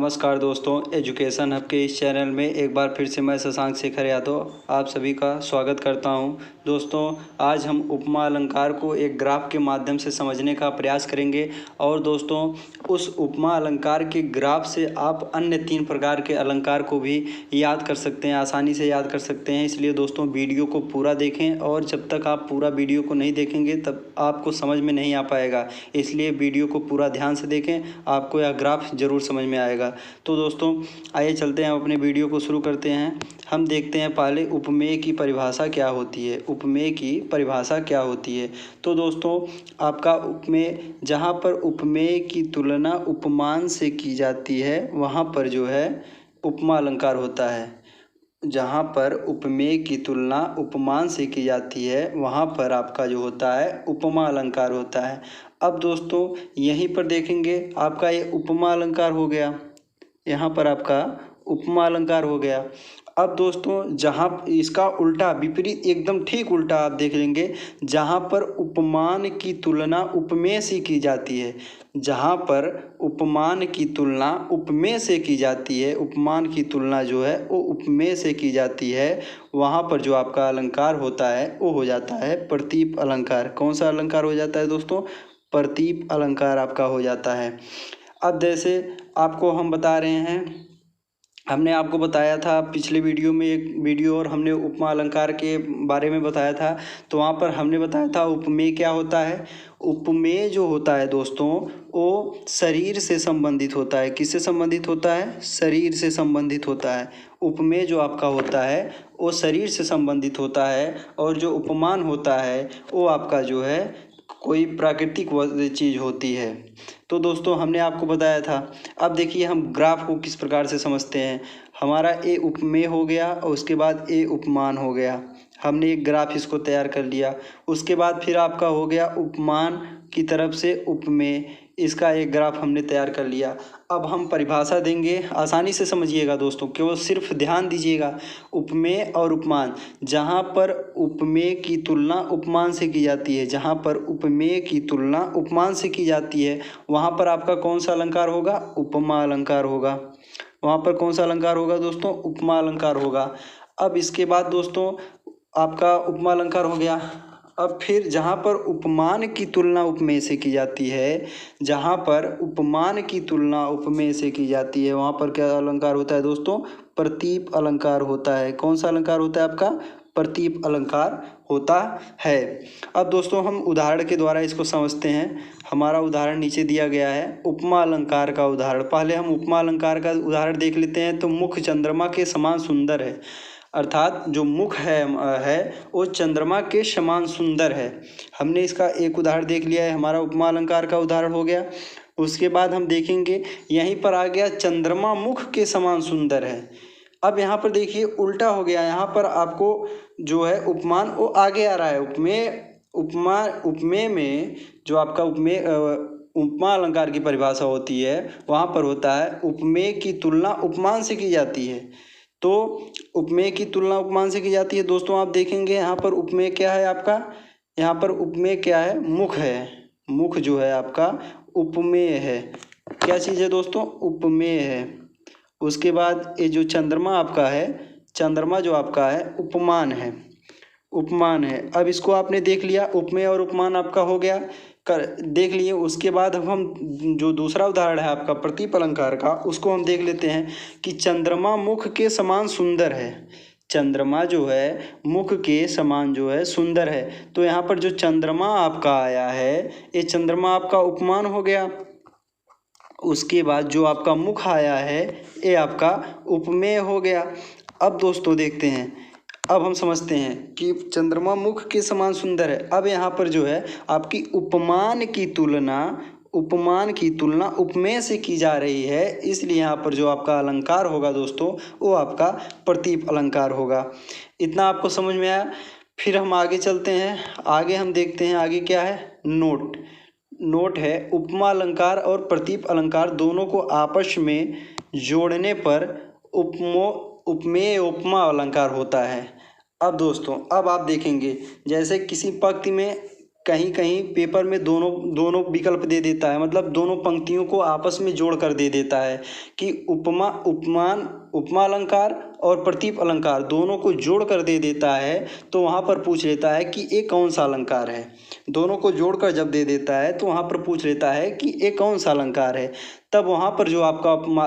नमस्कार दोस्तों, education hub के इस चैनल में एक बार फिर से मैं शशांक शेखर यादव आप सभी का स्वागत करता हूं। दोस्तों, आज हम उपमा अलंकार को एक ग्राफ के माध्यम से समझने का प्रयास करेंगे और दोस्तों उस उपमा अलंकार के ग्राफ से आप अन्य 3 प्रकार के अलंकार को भी याद कर सकते हैं, आसानी से याद कर सकते हैं। इसलिए दोस्तों वीडियो को पूरा देखें और जब तक आप पूरा वीडियो को नहीं देखेंगे तब आपको समझ में नहीं आ पाएगा। इसलिए वीडियो को पूरा ध्यान से देखें, आपको यह ग्राफ ज़रूर समझ में आएगा। तो दोस्तों आइए चलते हैं, अपने वीडियो को शुरू करते हैं। हम देखते हैं पहले उपमेय की परिभाषा क्या होती है। उपमेय की परिभाषा क्या होती है? तो दोस्तों आपका उपमेय, जहाँ पर उपमेय की तुलना उपमान से की जाती है वहाँ पर जो है उपमा अलंकार होता है। जहाँ पर उपमेय की तुलना उपमान से की जाती है वहाँ पर आपका जो होता है उपमा अलंकार होता है। अब दोस्तों यहीं पर देखेंगे, आपका ये उपमा अलंकार हो गया, यहाँ पर आपका उपमा अलंकार हो गया। अब दोस्तों जहाँ इसका उल्टा विपरीत, एकदम ठीक उल्टा आप देख लेंगे, जहाँ पर उपमान की तुलना उपमेय से की जाती है। जहाँ पर उपमान की तुलना उपमेय से की जाती है, उपमान की तुलना जो है वो उपमेय से की जाती है, वहाँ पर जो आपका अलंकार होता है वो हो जाता है प्रतीप अलंकार। कौन सा अलंकार हो जाता है दोस्तों? प्रतीप अलंकार आपका हो जाता है। अब जैसे आपको हम बता रहे हैं, हमने आपको बताया था पिछले वीडियो में एक वीडियो और हमने उपमा अलंकार के बारे में बताया था। तो वहाँ पर हमने बताया था उपमेय क्या होता है। उपमेय जो होता है दोस्तों वो शरीर से संबंधित होता है। किससे संबंधित होता है? शरीर से संबंधित होता है। उपमेय जो आपका होता है वो शरीर से संबंधित होता है और जो उपमान होता है वो आपका जो है कोई प्राकृतिक चीज़ होती है। तो दोस्तों हमने आपको बताया था। अब देखिए हम ग्राफ को किस प्रकार से समझते हैं। हमारा ए उपमेय हो गया और उसके बाद ए उपमान हो गया। हमने एक ग्राफ इसको तैयार कर लिया। उसके बाद फिर आपका हो गया उपमान की तरफ से उपमेय, इसका एक ग्राफ हमने तैयार कर लिया। अब हम परिभाषा देंगे, आसानी से समझिएगा दोस्तों, केवल सिर्फ ध्यान दीजिएगा। उपमेय और उपमान, जहाँ पर उपमेय की तुलना उपमान से की जाती है, जहाँ पर उपमेय की तुलना उपमान से की जाती है वहाँ पर आपका कौन सा अलंकार होगा? उपमा अलंकार होगा। वहाँ पर कौन सा अलंकार होगा दोस्तों? उपमा अलंकार होगा। अब इसके बाद दोस्तों आपका उपमा अलंकार हो गया। अब फिर जहाँ पर उपमान की तुलना उपमेय से की जाती है, जहाँ पर उपमान की तुलना उपमेय से की जाती है वहाँ पर क्या अलंकार होता है दोस्तों? प्रतीप अलंकार होता है। कौन सा अलंकार होता है आपका? प्रतीप अलंकार होता है। अब दोस्तों हम उदाहरण के द्वारा इसको समझते हैं। हमारा उदाहरण नीचे दिया गया है, उपमा अलंकार का उदाहरण। पहले हम उपमा अलंकार का उदाहरण देख लेते हैं। तो मुख चंद्रमा के समान सुंदर है, अर्थात जो मुख है वो चंद्रमा के समान सुंदर है। हमने इसका एक उदाहरण देख लिया है, हमारा उपमा अलंकार का उदाहरण हो गया। उसके बाद हम देखेंगे यहीं पर आ गया चंद्रमा मुख के समान सुंदर है। अब यहाँ पर देखिए उल्टा हो गया, यहाँ पर आपको जो है उपमान वो आगे आ रहा है। उपमेय में जो आपका उपमा अलंकार की परिभाषा होती है वहाँ पर होता है उपमेय की तुलना उपमान से की जाती है। तो उपमेय की तुलना उपमान से की जाती है। दोस्तों आप देखेंगे यहाँ पर उपमेय क्या है आपका? यहाँ पर उपमेय क्या है? मुख है। मुख जो है आपका उपमेय है। क्या चीज़ है दोस्तों? उपमेय है। उसके बाद ये जो चंद्रमा आपका है, चंद्रमा जो आपका है उपमान है। उपमान है। अब इसको आपने देख लिया, उपमेय और उपमान आपका हो गया, कर देख लिए। उसके बाद अब हम जो दूसरा उदाहरण है आपका प्रतीप अलंकार का, उसको हम देख लेते हैं कि चंद्रमा मुख के समान सुंदर है। चंद्रमा जो है मुख के समान जो है सुंदर है। तो यहाँ पर जो चंद्रमा आपका आया है ये चंद्रमा आपका उपमान हो गया। उसके बाद जो आपका मुख आया है ये आपका उपमेय हो गया। अब दोस्तों देखते हैं, अब हम समझते हैं कि चंद्रमा मुख के समान सुंदर है। अब यहाँ पर जो है आपकी उपमान की तुलना उपमेय से की जा रही है, इसलिए यहाँ पर जो आपका अलंकार होगा दोस्तों वो आपका प्रतीप अलंकार होगा। इतना आपको समझ में आया? फिर हम आगे चलते हैं। आगे हम देखते हैं आगे क्या है। नोट है उपमा अलंकार और प्रतीप अलंकार दोनों को आपस में जोड़ने पर उपमेय उपमा अलंकार होता है। अब दोस्तों अब आप देखेंगे जैसे किसी पंक्ति में कहीं कहीं पेपर में दोनों विकल्प दे देता है, मतलब दोनों पंक्तियों को आपस में जोड़ कर दे देता है कि उपमा उपमान उपमा अलंकार और प्रतीप अलंकार दोनों को जोड़ कर दे देता है। तो वहाँ पर पूछ लेता है कि ये कौन सा अलंकार है। दोनों को जोड़कर जब दे देता है तो वहाँ पर पूछ लेता है कि ये कौन सा अलंकार है। तब वहाँ पर जो आपका उपमा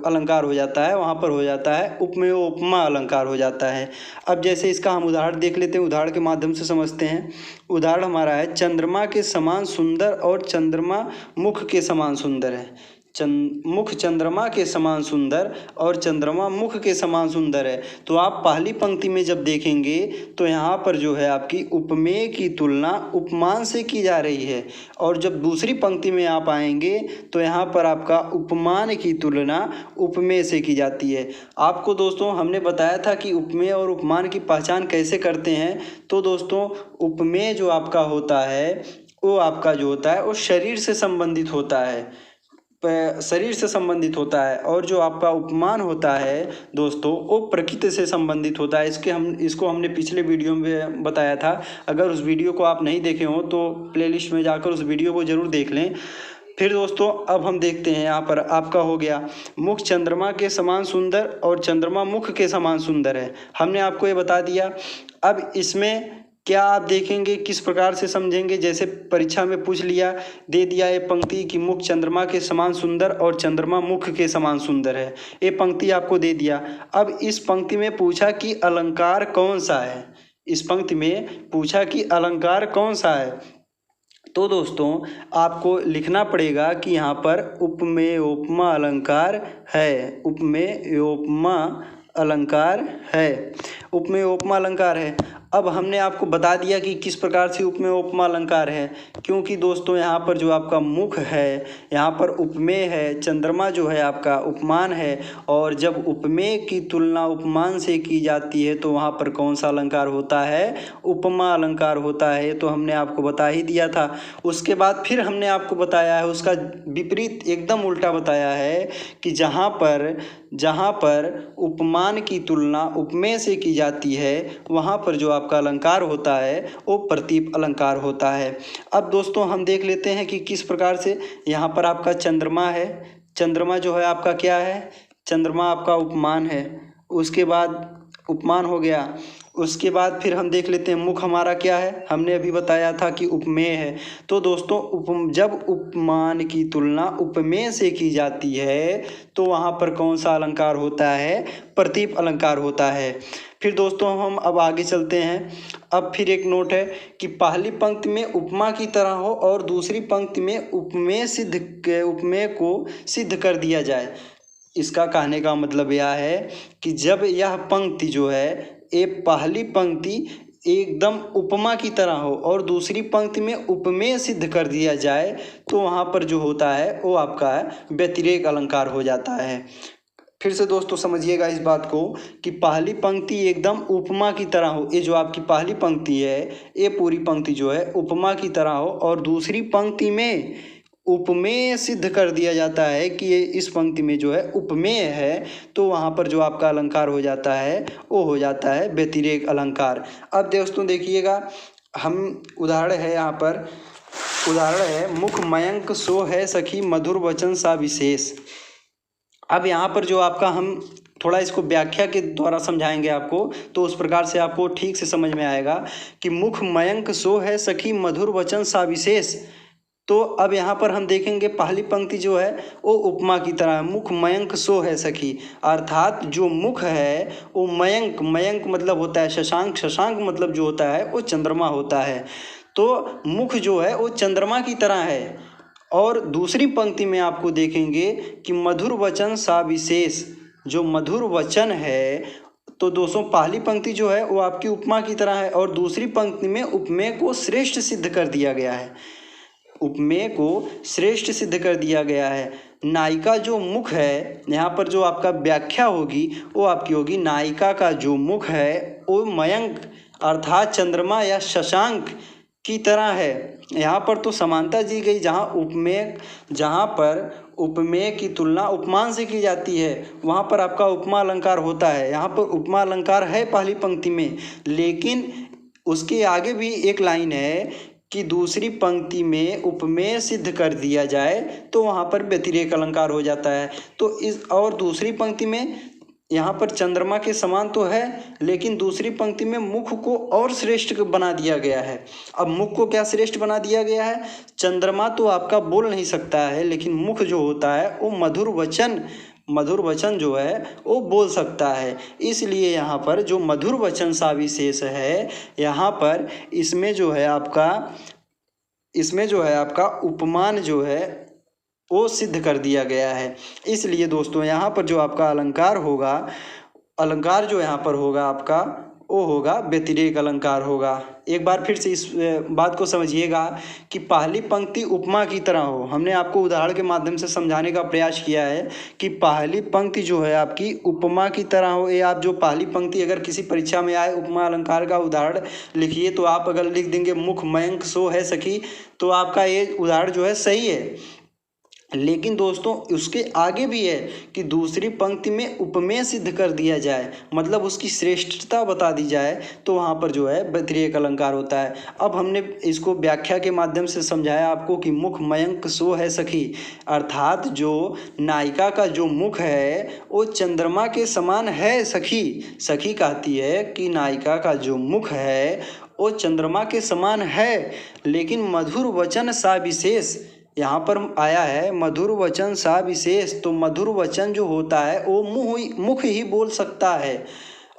अलंकार हो जाता है, वहाँ पर हो जाता है उपमेय उपमा अलंकार हो जाता है। अब जैसे इसका हम उदाहरण देख लेते हैं, उदाहरण के माध्यम से समझते हैं। उदाहरण हमारा है, चंद्रमा के समान सुंदर और चंद्रमा मुख के समान सुंदर है। मुख चंद्रमा के समान सुंदर और चंद्रमा मुख के समान सुंदर है। तो आप पहली पंक्ति में जब देखेंगे तो यहाँ पर जो है आपकी उपमेय की तुलना उपमान से की जा रही है, और जब दूसरी पंक्ति में आप आएंगे तो यहाँ पर आपका उपमान की तुलना उपमेय से की जाती है। आपको दोस्तों हमने बताया था कि उपमेय और उपमान की पहचान कैसे करते हैं। तो दोस्तों उपमेय जो आपका होता है वो आपका जो होता है वो शरीर से संबंधित होता है, शरीर से संबंधित होता है, और जो आपका उपमान होता है दोस्तों वो प्रकृति से संबंधित होता है। इसको हमने पिछले वीडियो में बताया था। अगर उस वीडियो को आप नहीं देखे हो तो प्लेलिस्ट में जाकर उस वीडियो को ज़रूर देख लें। फिर दोस्तों अब हम देखते हैं, यहाँ पर आपका हो गया मुख चंद्रमा के समान सुंदर और चंद्रमा मुख के समान सुंदर है। हमने आपको ये बता दिया। अब इसमें क्या आप देखेंगे किस प्रकार से समझेंगे, जैसे परीक्षा में पूछ लिया, दे दिया ये पंक्ति कि मुख चंद्रमा के समान सुंदर और चंद्रमा मुख के समान सुंदर है। ये पंक्ति आपको दे दिया। अब इस पंक्ति में पूछा कि अलंकार कौन सा है। इस पंक्ति में पूछा कि अलंकार कौन सा है। तो दोस्तों आपको लिखना पड़ेगा कि यहाँ पर उपमेय उपमा अलंकार है। उपमेय उपमा अलंकार है। उपमेय उपमा अलंकार है। अब हमने आपको बता दिया कि किस प्रकार से उपमेय उपमा अलंकार है, क्योंकि दोस्तों यहाँ पर जो आपका मुख है, यहाँ पर उपमेय है, चंद्रमा जो है आपका उपमान है, और जब उपमेय की तुलना उपमान से की जाती है तो वहाँ पर कौन सा अलंकार होता है, उपमा अलंकार होता है। तो हमने आपको बता ही दिया था। उसके बाद फिर हमने आपको बताया है उसका विपरीत, एकदम उल्टा बताया है कि जहाँ पर उपमान की तुलना उपमेय से की जाती है वहाँ पर जो आपका अलंकार होता है वो प्रतीप अलंकार होता है। अब दोस्तों हम देख लेते हैं कि किस प्रकार से यहाँ पर आपका चंद्रमा है। चंद्रमा जो है आपका क्या है, चंद्रमा आपका उपमान है। उसके बाद उपमान हो गया। उसके बाद फिर हम देख लेते हैं मुख हमारा क्या है, हमने अभी बताया था कि उपमेय है। तो दोस्तों जब उपमान की तुलना उपमेय से की जाती है तो वहाँ पर कौन सा अलंकार होता है, प्रतीप अलंकार होता है। फिर दोस्तों हम अब आगे चलते हैं। अब फिर एक नोट है कि पहली पंक्ति में उपमा की तरह हो और दूसरी पंक्ति में उपमेय को सिद्ध कर दिया जाए। इसका कहने का मतलब यह है कि जब यह पंक्ति जो है, ये पहली पंक्ति एकदम उपमा की तरह हो और दूसरी पंक्ति में उपमेय सिद्ध कर दिया जाए तो वहाँ पर जो होता है वो आपका व्यतिरेक अलंकार हो जाता है। फिर से दोस्तों समझिएगा इस बात को कि पहली पंक्ति एकदम उपमा की तरह हो, ये जो आपकी पहली पंक्ति है ये पूरी पंक्ति जो है उपमा की तरह हो, और दूसरी पंक्ति में उपमेय सिद्ध कर दिया जाता है कि ये इस पंक्ति में जो है उपमेय है, तो वहाँ पर जो आपका अलंकार हो जाता है वो हो जाता है व्यतिरेक अलंकार। अब दोस्तों देखिएगा, हम उदाहरण है यहाँ पर, उदाहरण है मुख मयंक सो है सखी मधुर वचन सा विशेष। अब यहाँ पर जो आपका हम थोड़ा इसको व्याख्या के द्वारा समझाएंगे आपको, तो उस प्रकार से आपको ठीक से समझ में आएगा कि मुख मयंक सो है सखी मधुर वचन सा विशेष। तो अब यहाँ पर हम देखेंगे पहली पंक्ति जो है वो उपमा की तरह है, मुख मयंक सो है सखी, अर्थात जो मुख है वो मयंक, मयंक मतलब होता है शशांक, शशांक मतलब जो होता है वो चंद्रमा होता है। तो मुख जो है वो चंद्रमा की तरह है। और दूसरी पंक्ति में आपको देखेंगे कि मधुर वचन सा विशेष, जो मधुर वचन है, तो दोस्तों पहली पंक्ति जो है वो आपकी उपमा की तरह है और दूसरी पंक्ति में उपमेय को श्रेष्ठ सिद्ध कर दिया गया है। उपमेय को श्रेष्ठ सिद्ध कर दिया गया है। नायिका जो मुख है, यहाँ पर जो आपका व्याख्या होगी वो आपकी होगी नायिका का जो मुख है वो मयंक अर्थात चंद्रमा या शशांक की तरह है। यहाँ पर तो समानता दी गई, जहाँ पर उपमेय की तुलना उपमान से की जाती है वहाँ पर आपका उपमा अलंकार होता है। यहाँ पर उपमा अलंकार है पहली पंक्ति में, लेकिन उसके आगे भी एक लाइन है कि दूसरी पंक्ति में उपमेय सिद्ध कर दिया जाए तो वहाँ पर व्यतिरेक अलंकार हो जाता है। तो इस और दूसरी पंक्ति में यहाँ पर चंद्रमा के समान तो है, लेकिन दूसरी पंक्ति में मुख को और श्रेष्ठ बना दिया गया है। अब मुख को क्या श्रेष्ठ बना दिया गया है? चंद्रमा तो आपका बोल नहीं सकता है, लेकिन मुख जो होता है वो मधुर वचन जो है वो बोल सकता है। इसलिए यहाँ पर जो मधुर वचन सा विशेष है, यहाँ पर इसमें जो है आपका उपमान जो है वो सिद्ध कर दिया गया है। इसलिए दोस्तों यहाँ पर जो आपका अलंकार जो यहाँ पर होगा आपका वो होगा व्यतिरेक अलंकार होगा। एक बार फिर से इस बात को समझिएगा कि पहली पंक्ति उपमा की तरह हो। हमने आपको उदाहरण के माध्यम से समझाने का प्रयास किया है कि पहली पंक्ति जो है आपकी उपमा की तरह हो। ये आप जो पहली पंक्ति अगर किसी परीक्षा में आए उपमा अलंकार का उदाहरण लिखिए, तो आप अगर लिख देंगे मुख मयंक सो है सखी, तो आपका ये उदाहरण जो है सही है। लेकिन दोस्तों उसके आगे भी है कि दूसरी पंक्ति में उपमेय सिद्ध कर दिया जाए, मतलब उसकी श्रेष्ठता बता दी जाए, तो वहाँ पर जो है व्यतिरेक अलंकार होता है। अब हमने इसको व्याख्या के माध्यम से समझाया आपको कि मुख मयंक सो है सखी, अर्थात जो नायिका का जो मुख है वो चंद्रमा के समान है सखी। सखी कहती है कि नायिका का जो मुख है वो चंद्रमा के समान है, लेकिन मधुर वचन सा विशेष यहाँ पर आया है, मधुर वचन सा विशेष। तो मधुर वचन जो होता है वो मुख ही बोल सकता है,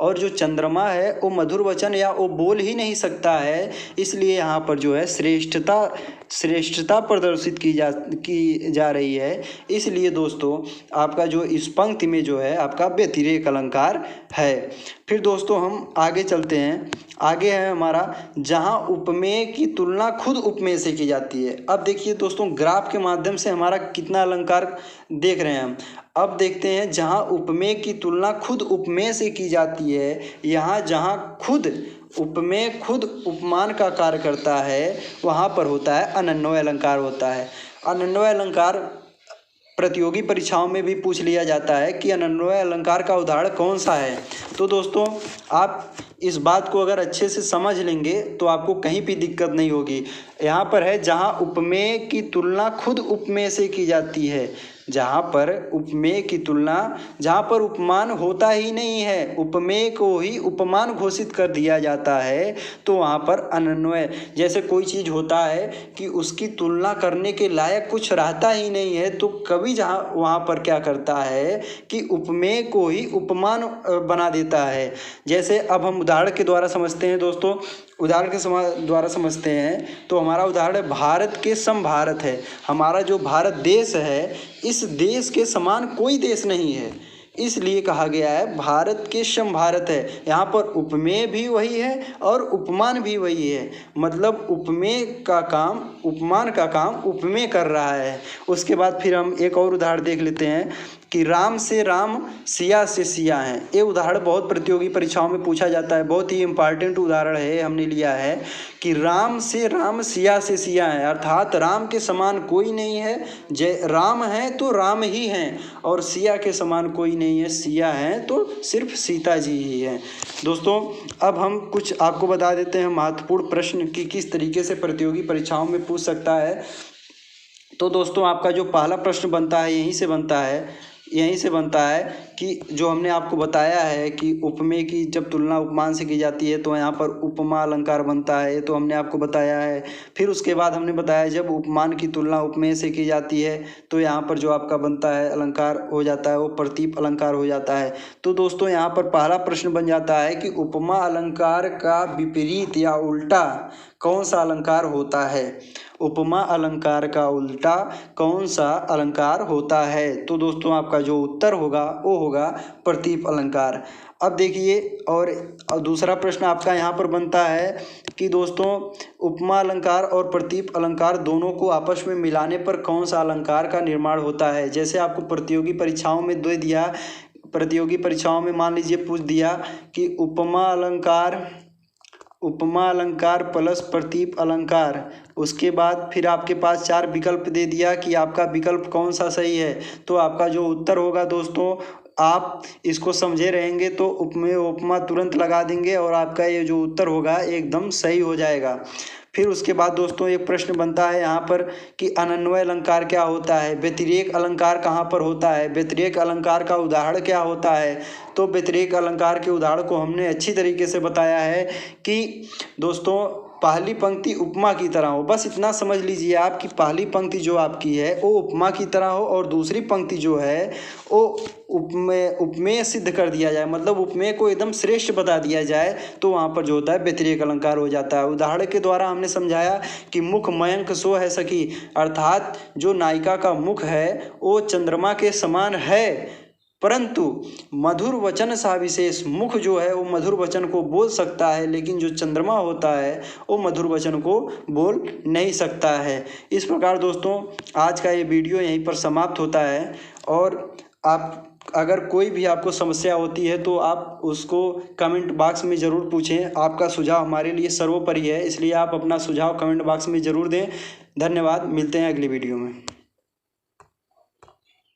और जो चंद्रमा है वो मधुर वचन या वो बोल ही नहीं सकता है। इसलिए यहाँ पर जो है श्रेष्ठता प्रदर्शित की जा रही है। इसलिए दोस्तों आपका जो इस पंक्ति में जो है आपका व्यतिरेक अलंकार है। फिर दोस्तों हम आगे चलते हैं। आगे है हमारा जहाँ उपमेय की तुलना खुद उपमेय से की जाती है। अब देखिए दोस्तों ग्राफ के माध्यम से हमारा कितना अलंकार देख रहे हैं हम। अब देखते हैं जहाँ उपमेय की तुलना खुद उपमेय से की जाती है, यहाँ जहाँ खुद उपमेय खुद उपमान का कार्य करता है वहाँ पर होता है अनन्वय अलंकार होता है। अनन्वय अलंकार प्रतियोगी परीक्षाओं में भी पूछ लिया जाता है कि अनन्वय अलंकार का उदाहरण कौन सा है। तो दोस्तों आप इस बात को अगर अच्छे से समझ लेंगे तो आपको कहीं भी दिक्कत नहीं होगी। यहाँ पर है जहाँ उपमेय की तुलना खुद उपमेय से की जाती है, जहाँ पर उपमेय की तुलना, जहाँ पर उपमान होता ही नहीं है, उपमेय को ही उपमान घोषित कर दिया जाता है, तो वहाँ पर अनन्वय, जैसे कोई चीज़ होता है कि उसकी तुलना करने के लायक कुछ रहता ही नहीं है, तो कवि जहाँ वहाँ पर क्या करता है कि उपमेय को ही उपमान बना देता है। जैसे अब हम उदाहरण के द्वारा समझते हैं दोस्तों, उदाहरण के द्वारा समझते हैं तो हमारा उदाहरण है भारत के सम भारत है। हमारा जो भारत देश है, इस देश के समान कोई देश नहीं है, इसलिए कहा गया है भारत के सम भारत है। यहाँ पर उपमेय भी वही है और उपमान भी वही है, मतलब उपमेय का काम उपमान का काम उपमेय कर रहा है। उसके बाद फिर हम एक और उदाहरण देख लेते हैं कि राम से राम सिया से सिया हैं। ये उदाहरण बहुत प्रतियोगी परीक्षाओं में पूछा जाता है, बहुत ही इम्पॉर्टेंट उदाहरण है। हमने लिया है कि राम से राम सिया से सिया हैं, अर्थात राम के समान कोई नहीं है, जय राम है तो राम ही हैं, और सिया के समान कोई नहीं है, सिया हैं तो सिर्फ सीता जी ही हैं। दोस्तों अब हम कुछ आपको बता देते हैं महत्वपूर्ण प्रश्न कि किस तरीके से प्रतियोगी परीक्षाओं में पूछ सकता है। तो दोस्तों आपका जो पहला प्रश्न बनता है यहीं से बनता है कि जो हमने आपको बताया है कि उपमेय की जब तुलना उपमान से की जाती है तो यहाँ पर उपमा अलंकार बनता है, तो हमने आपको बताया है। फिर उसके बाद हमने बताया जब उपमान की तुलना उपमेय से की जाती है तो यहाँ पर जो आपका बनता है अलंकार हो जाता है वो प्रतीप अलंकार हो जाता है। तो दोस्तों यहाँ पर पहला प्रश्न बन जाता है कि उपमा अलंकार का विपरीत या उल्टा कौन सा अलंकार होता है। उपमा अलंकार का उल्टा कौन सा अलंकार होता है। तो दोस्तों आपका जो उत्तर होगा वो होगा प्रतीप अलंकार। अब देखिए और दूसरा प्रश्न आपका यहाँ पर बनता है कि दोस्तों उपमा अलंकार और प्रतीप अलंकार दोनों को आपस में मिलाने पर कौन सा अलंकार का निर्माण होता है। जैसे आपको प्रतियोगी परीक्षाओं में दे दिया, प्रतियोगी परीक्षाओं में मान लीजिए पूछ दिया कि उपमा अलंकार प्लस प्रतीप अलंकार, उसके बाद फिर आपके पास 4 विकल्प दे दिया कि आपका विकल्प कौन सा सही है। तो आपका जो उत्तर होगा दोस्तों, आप इसको समझे रहेंगे तो उपमा तुरंत लगा देंगे और आपका ये जो उत्तर होगा एकदम सही हो जाएगा। फिर उसके बाद दोस्तों एक प्रश्न बनता है यहाँ पर कि अनन्वय अलंकार क्या होता है, व्यतिरेक अलंकार कहाँ पर होता है, व्यतिरेक अलंकार का उदाहरण क्या होता है। तो व्यतिरेक अलंकार के उदाहरण को हमने अच्छी तरीके से बताया है कि दोस्तों पहली पंक्ति उपमा की तरह हो। बस इतना समझ लीजिए आप कि पहली पंक्ति जो आपकी है वो उपमा की तरह हो और दूसरी पंक्ति जो है वो उपमेय सिद्ध कर दिया जाए, मतलब उपमेय को एकदम श्रेष्ठ बता दिया जाए, तो वहाँ पर जो होता है व्यतिरेक अलंकार हो जाता है। उदाहरण के द्वारा हमने समझाया कि मुख मयंक सो है सखी, अर्थात जो नायिका का मुख है वो चंद्रमा के समान है, परंतु मधुर वचन सा विशेष, मुख जो है वो मधुर वचन को बोल सकता है, लेकिन जो चंद्रमा होता है वो मधुर वचन को बोल नहीं सकता है। इस प्रकार दोस्तों आज का ये वीडियो यहीं पर समाप्त होता है। और आप अगर कोई भी आपको समस्या होती है तो आप उसको कमेंट बॉक्स में ज़रूर पूछें। आपका सुझाव हमारे लिए सर्वोपरि है, इसलिए आप अपना सुझाव कमेंट बॉक्स में ज़रूर दें। धन्यवाद, मिलते हैं अगली वीडियो में।